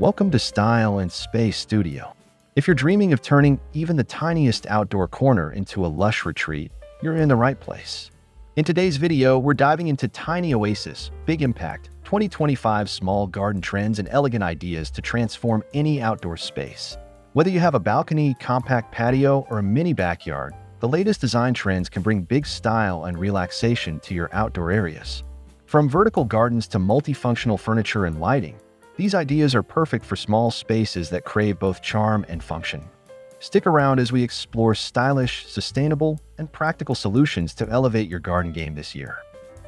Welcome to Style and Space Studio. If you're dreaming of turning even the tiniest outdoor corner into a lush retreat, you're in the right place. In today's video, we're diving into tiny Oasis, big impact, 2025 small garden trends and elegant ideas to transform any outdoor space. Whether you have a balcony, compact patio, or a mini backyard, the latest design trends can bring big style and relaxation to your outdoor areas. From vertical gardens to multifunctional furniture and lighting, these ideas are perfect for small spaces that crave both charm and function. Stick around as we explore stylish, sustainable, and practical solutions to elevate your garden game this year.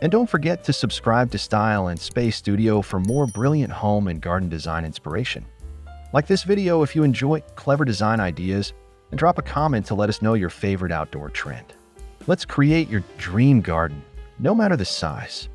And don't forget to subscribe to Style and Space Studio for more brilliant home and garden design inspiration. Like this video if you enjoy clever design ideas, and drop a comment to let us know your favorite outdoor trend. Let's create your dream garden, no matter the size.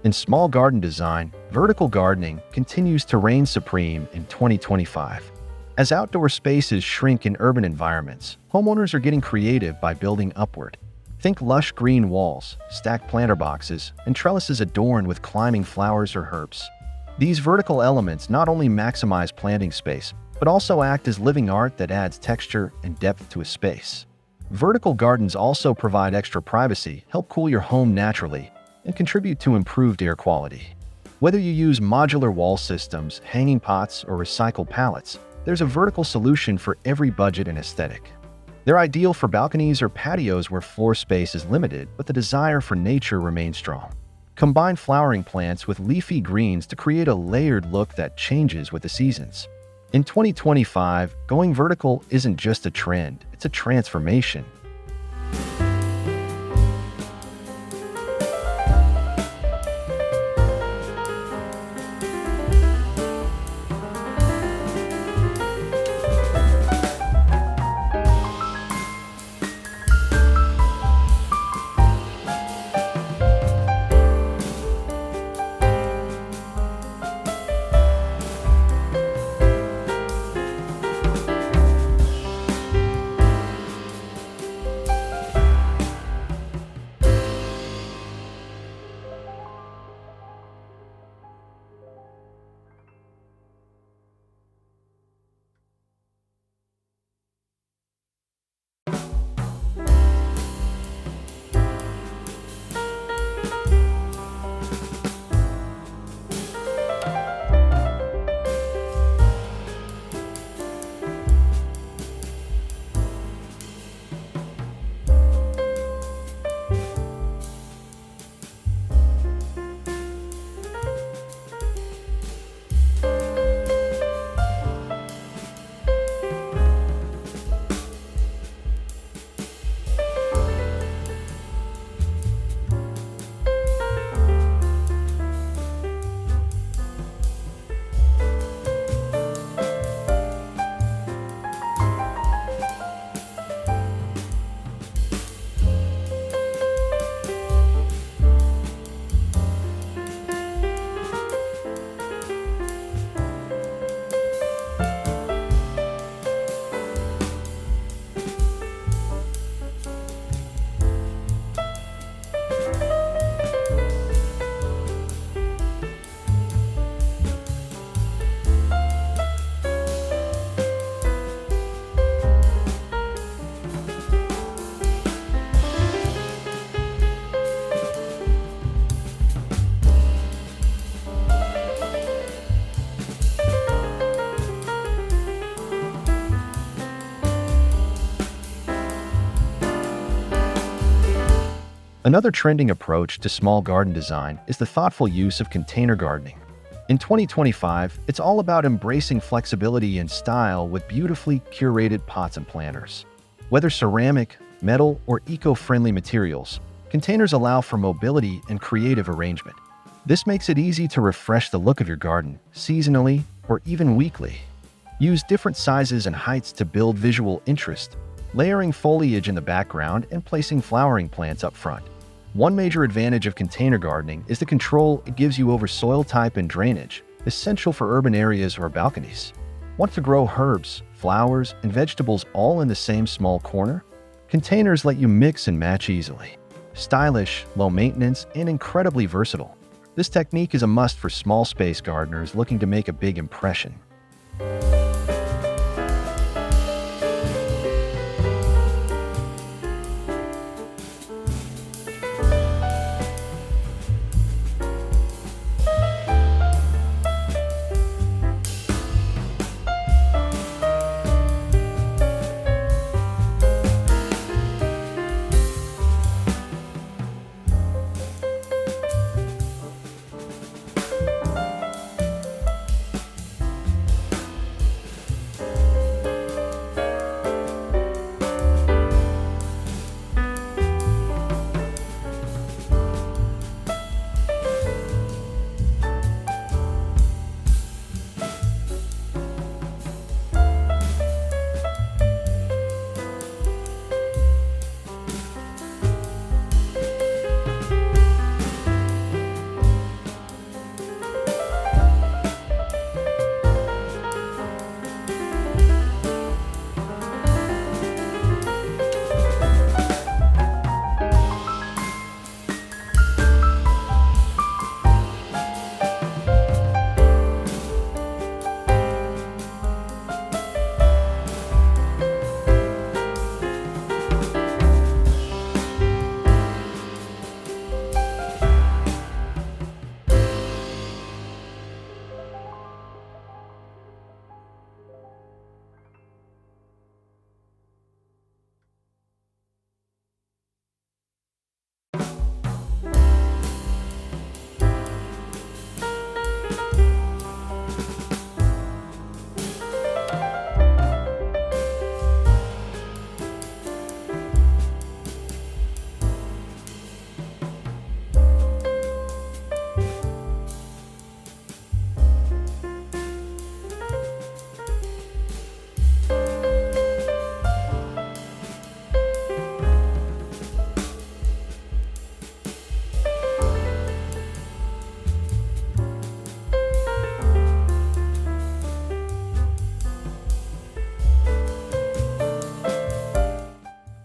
In small garden design, vertical gardening continues to reign supreme in 2025. As outdoor spaces shrink in urban environments, homeowners are getting creative by building upward. Think lush green walls, stacked planter boxes, and trellises adorned with climbing flowers or herbs. These vertical elements not only maximize planting space, but also act as living art that adds texture and depth to a space. Vertical gardens also provide extra privacy, help cool your home naturally, and contribute to improved air quality. Whether you use modular wall systems, hanging pots, or recycled pallets, there's a vertical solution for every budget and aesthetic. They're ideal for balconies or patios where floor space is limited, but the desire for nature remains strong. Combine flowering plants with leafy greens to create a layered look that changes with the seasons. In 2025, going vertical isn't just a trend, it's a transformation. Another trending approach to small garden design is the thoughtful use of container gardening. In 2025, it's all about embracing flexibility and style with beautifully curated pots and planters. Whether ceramic, metal, or eco-friendly materials, containers allow for mobility and creative arrangement. This makes it easy to refresh the look of your garden, seasonally or even weekly. Use different sizes and heights to build visual interest, layering foliage in the background and placing flowering plants up front. One major advantage of container gardening is the control it gives you over soil type and drainage, essential for urban areas or balconies. Want to grow herbs, flowers, and vegetables all in the same small corner? Containers let you mix and match easily. Stylish, low maintenance, and incredibly versatile. This technique is a must for small space gardeners looking to make a big impression.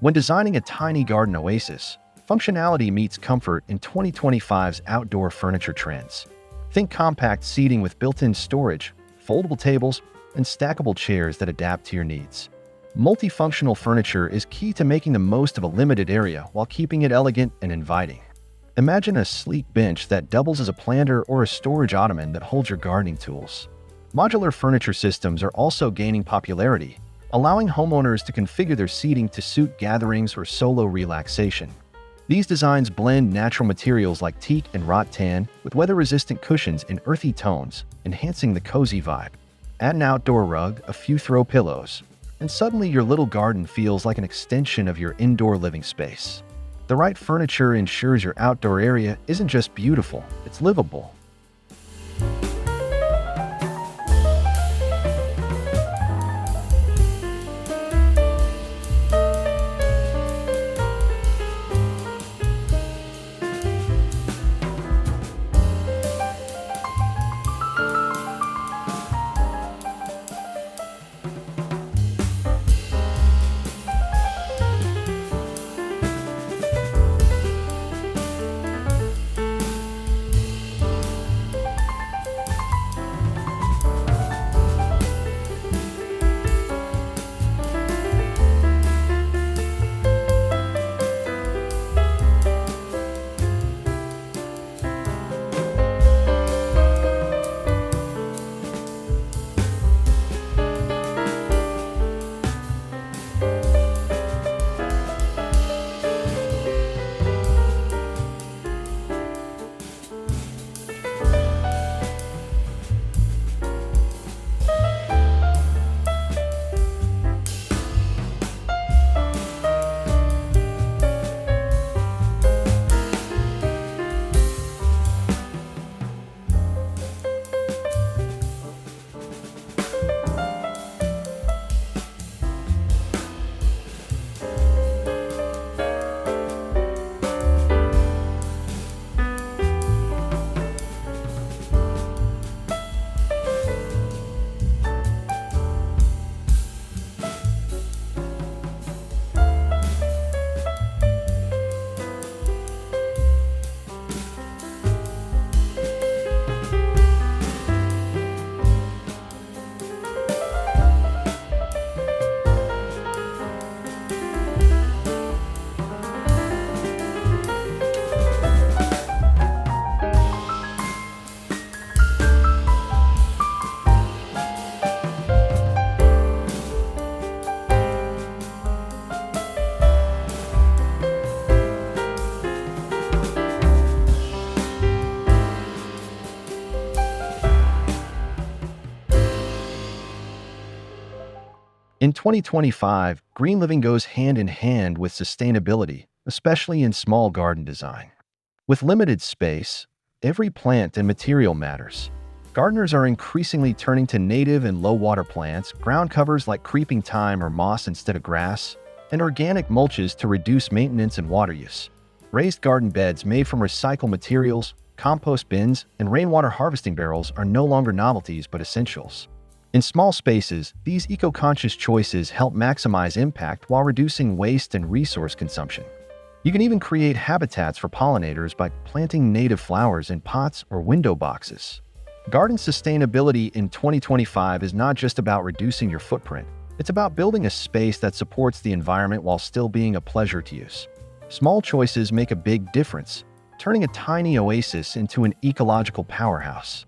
When designing a tiny garden oasis, functionality meets comfort in 2025's outdoor furniture trends. Think compact seating with built-in storage, foldable tables, and stackable chairs that adapt to your needs. Multifunctional furniture is key to making the most of a limited area while keeping it elegant and inviting. Imagine a sleek bench that doubles as a planter or a storage ottoman that holds your gardening tools. Modular furniture systems are also gaining popularity, allowing homeowners to configure their seating to suit gatherings or solo relaxation. These designs blend natural materials like teak and rattan with weather-resistant cushions in earthy tones, enhancing the cozy vibe. Add an outdoor rug, a few throw pillows, and suddenly your little garden feels like an extension of your indoor living space. The right furniture ensures your outdoor area isn't just beautiful, it's livable. In 2025, green living goes hand in hand with sustainability, especially in small garden design. With limited space, every plant and material matters. Gardeners are increasingly turning to native and low-water plants, ground covers like creeping thyme or moss instead of grass, and organic mulches to reduce maintenance and water use. Raised garden beds made from recycled materials, compost bins, and rainwater harvesting barrels are no longer novelties but essentials. In small spaces, these eco-conscious choices help maximize impact while reducing waste and resource consumption. You can even create habitats for pollinators by planting native flowers in pots or window boxes. Garden sustainability in 2025 is not just about reducing your footprint. It's about building a space that supports the environment while still being a pleasure to use. Small choices make a big difference, turning a tiny oasis into an ecological powerhouse.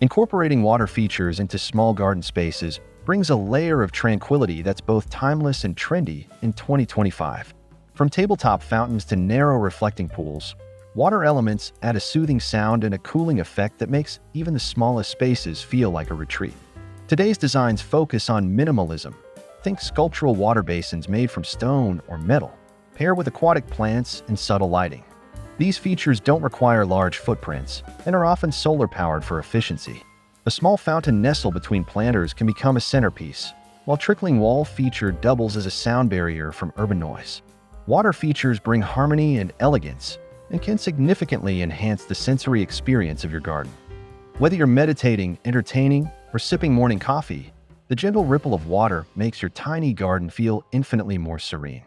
Incorporating water features into small garden spaces brings a layer of tranquility that's both timeless and trendy in 2025. From tabletop fountains to narrow reflecting pools, water elements add a soothing sound and a cooling effect that makes even the smallest spaces feel like a retreat. Today's designs focus on minimalism. Think sculptural water basins made from stone or metal, paired with aquatic plants and subtle lighting. These features don't require large footprints and are often solar-powered for efficiency. A small fountain nestled between planters can become a centerpiece, while trickling wall feature doubles as a sound barrier from urban noise. Water features bring harmony and elegance and can significantly enhance the sensory experience of your garden. Whether you're meditating, entertaining, or sipping morning coffee, the gentle ripple of water makes your tiny garden feel infinitely more serene.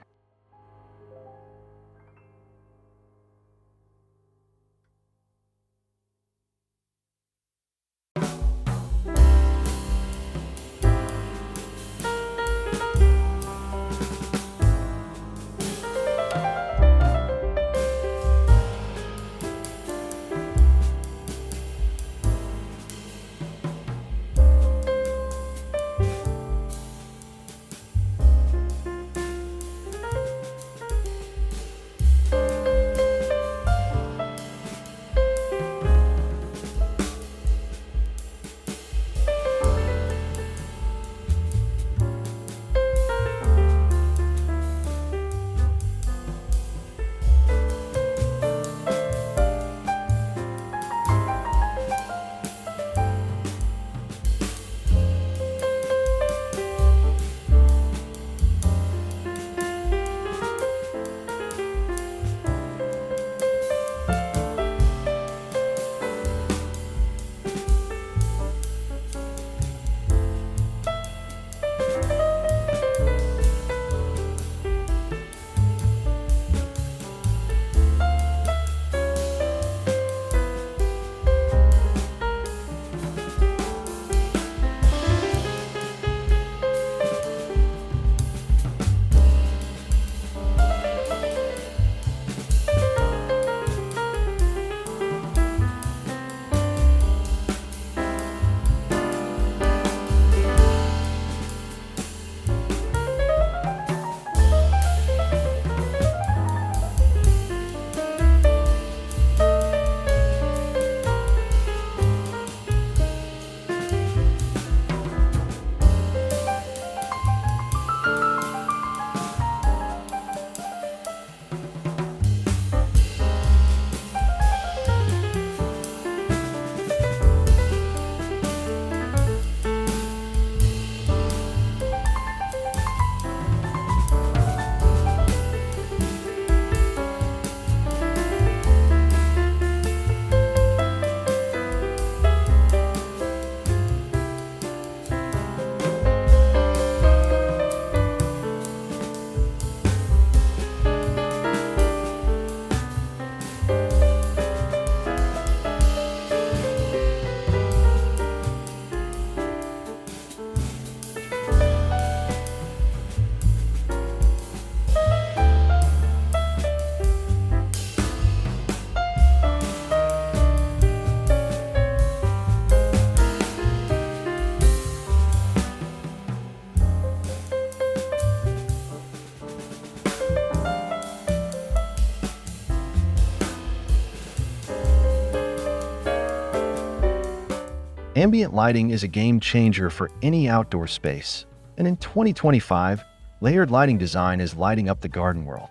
Ambient lighting is a game changer for any outdoor space, and in 2025, layered lighting design is lighting up the garden world.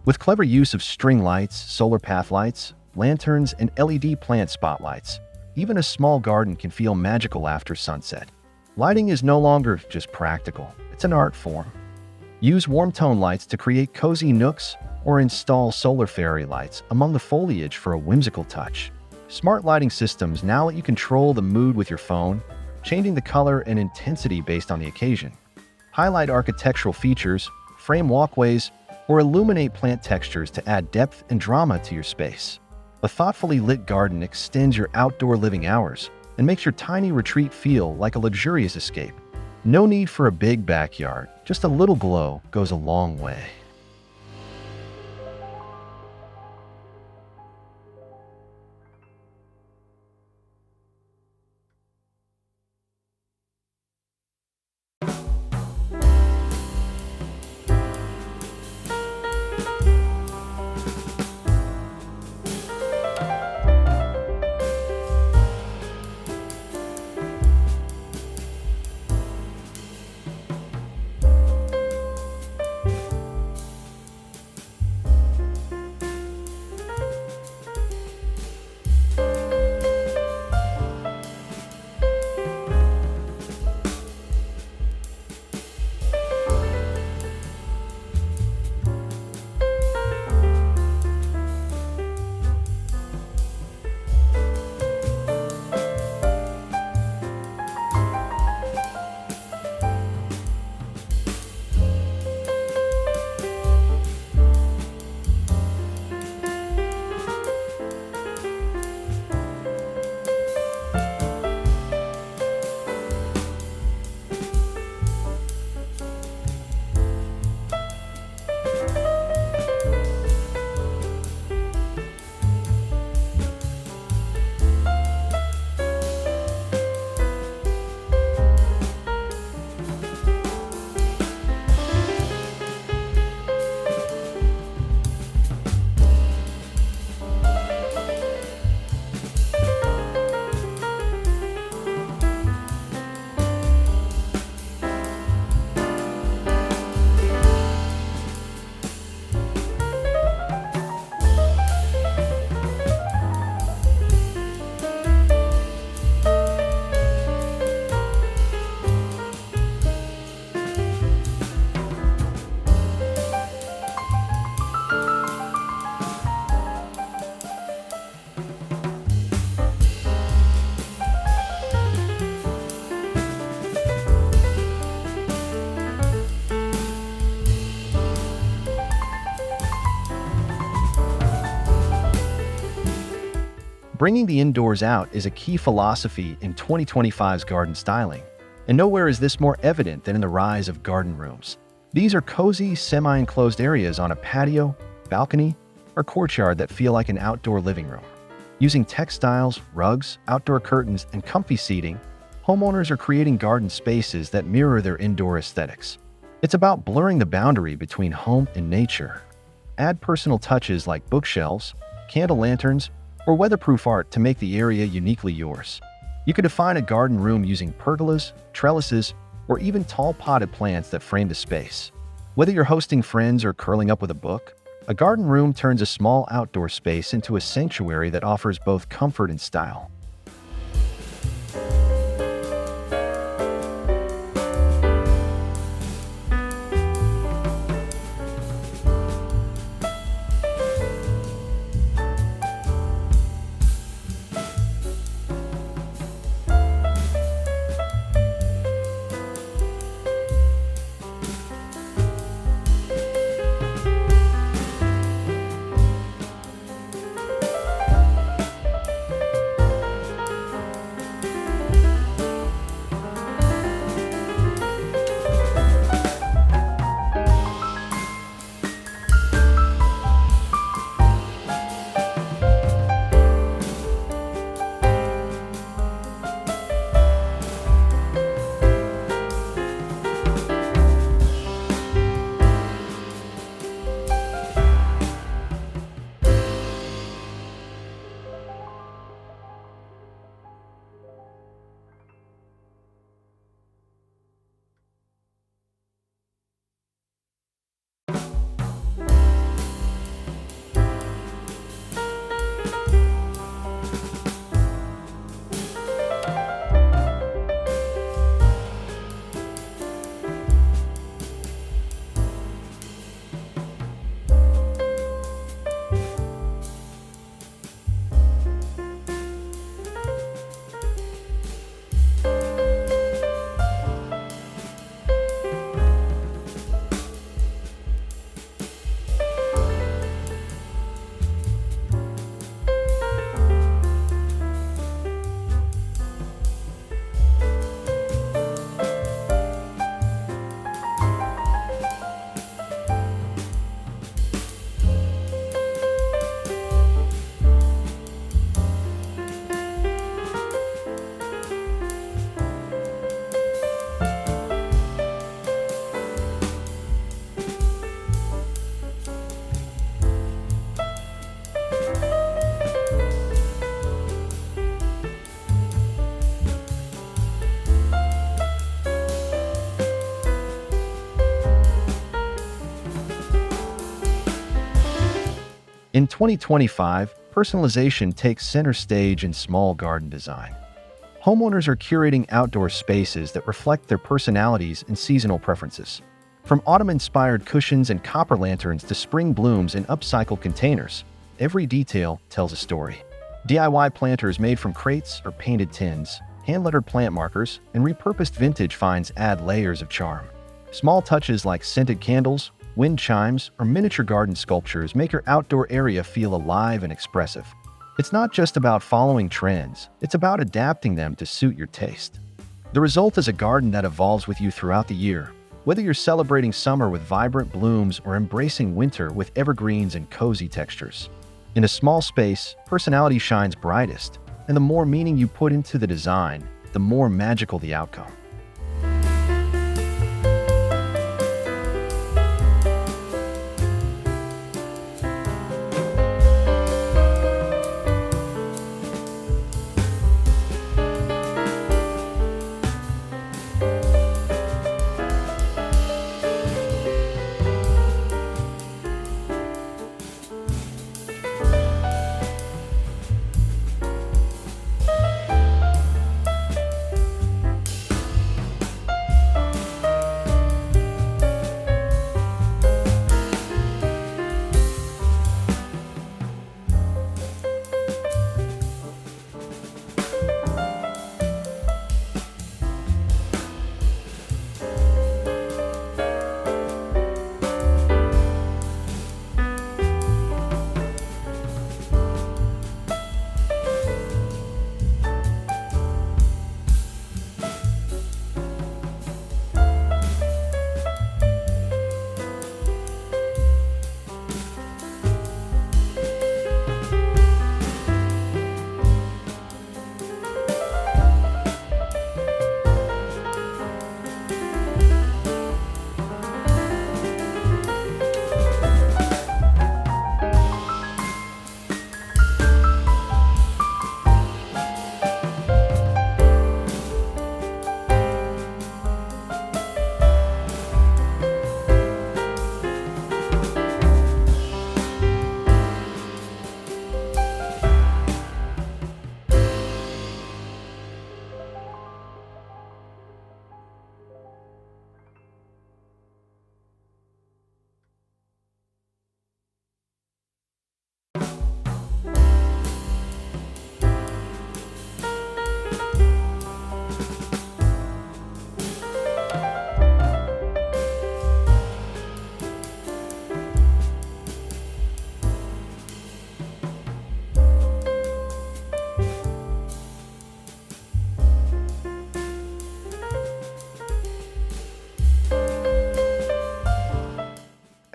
With clever use of string lights, solar path lights, lanterns, and LED plant spotlights, even a small garden can feel magical after sunset. Lighting is no longer just practical, it's an art form. Use warm tone lights to create cozy nooks or install solar fairy lights among the foliage for a whimsical touch. Smart lighting systems now let you control the mood with your phone, changing the color and intensity based on the occasion. Highlight architectural features, frame walkways, or illuminate plant textures to add depth and drama to your space. A thoughtfully lit garden extends your outdoor living hours and makes your tiny retreat feel like a luxurious escape. No need for a big backyard, just a little glow goes a long way. Bringing the indoors out is a key philosophy in 2025's garden styling, and nowhere is this more evident than in the rise of garden rooms. These are cozy, semi-enclosed areas on a patio, balcony, or courtyard that feel like an outdoor living room. Using textiles, rugs, outdoor curtains, and comfy seating, homeowners are creating garden spaces that mirror their indoor aesthetics. It's about blurring the boundary between home and nature. Add personal touches like bookshelves, candle lanterns, or weatherproof art to make the area uniquely yours. You could define a garden room using pergolas, trellises, or even tall potted plants that frame the space. Whether you're hosting friends or curling up with a book, a garden room turns a small outdoor space into a sanctuary that offers both comfort and style. In 2025, personalization takes center stage in small garden design. Homeowners are curating outdoor spaces that reflect their personalities and seasonal preferences. From autumn-inspired cushions and copper lanterns to spring blooms in upcycled containers, every detail tells a story. DIY planters made from crates or painted tins, hand-lettered plant markers, and repurposed vintage finds add layers of charm. Small touches like scented candles, wind chimes, or miniature garden sculptures make your outdoor area feel alive and expressive. It's not just about following trends, it's about adapting them to suit your taste. The result is a garden that evolves with you throughout the year, whether you're celebrating summer with vibrant blooms or embracing winter with evergreens and cozy textures. In a small space, personality shines brightest, and the more meaning you put into the design, the more magical the outcome.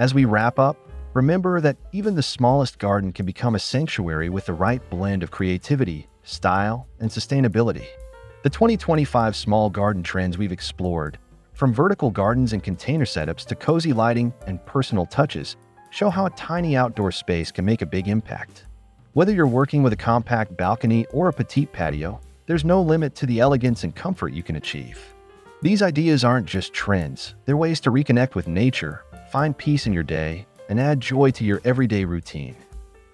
As we wrap up, remember that even the smallest garden can become a sanctuary with the right blend of creativity, style, and sustainability. The 2025 small garden trends we've explored, from vertical gardens and container setups to cozy lighting and personal touches, show how a tiny outdoor space can make a big impact. Whether you're working with a compact balcony or a petite patio, there's no limit to the elegance and comfort you can achieve. These ideas aren't just trends, they're ways to reconnect with nature, find peace in your day, and add joy to your everyday routine.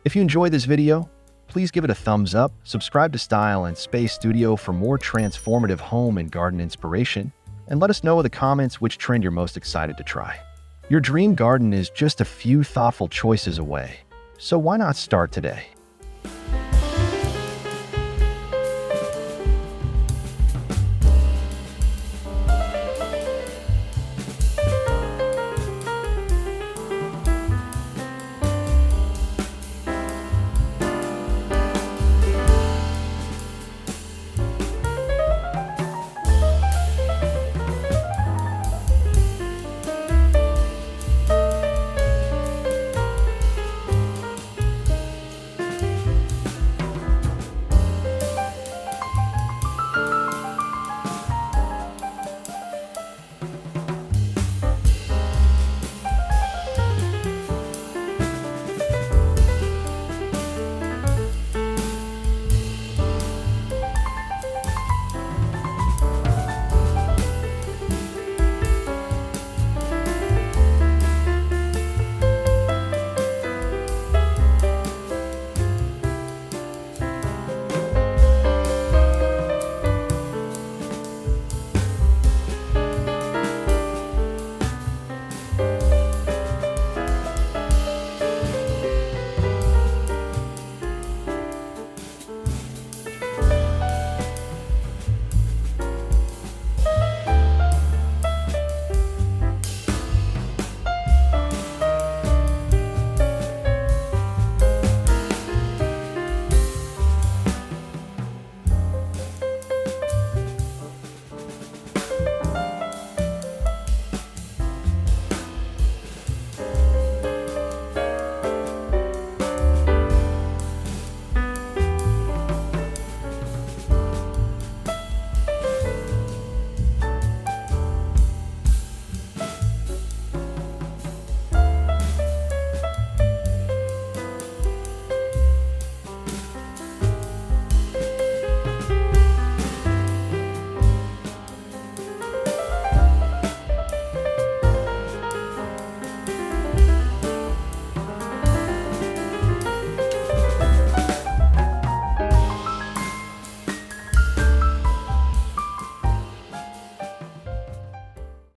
If you enjoyed this video, please give it a thumbs up, subscribe to Style&Space Studio for more transformative home and garden inspiration, and let us know in the comments which trend you're most excited to try. Your dream garden is just a few thoughtful choices away, so why not start today?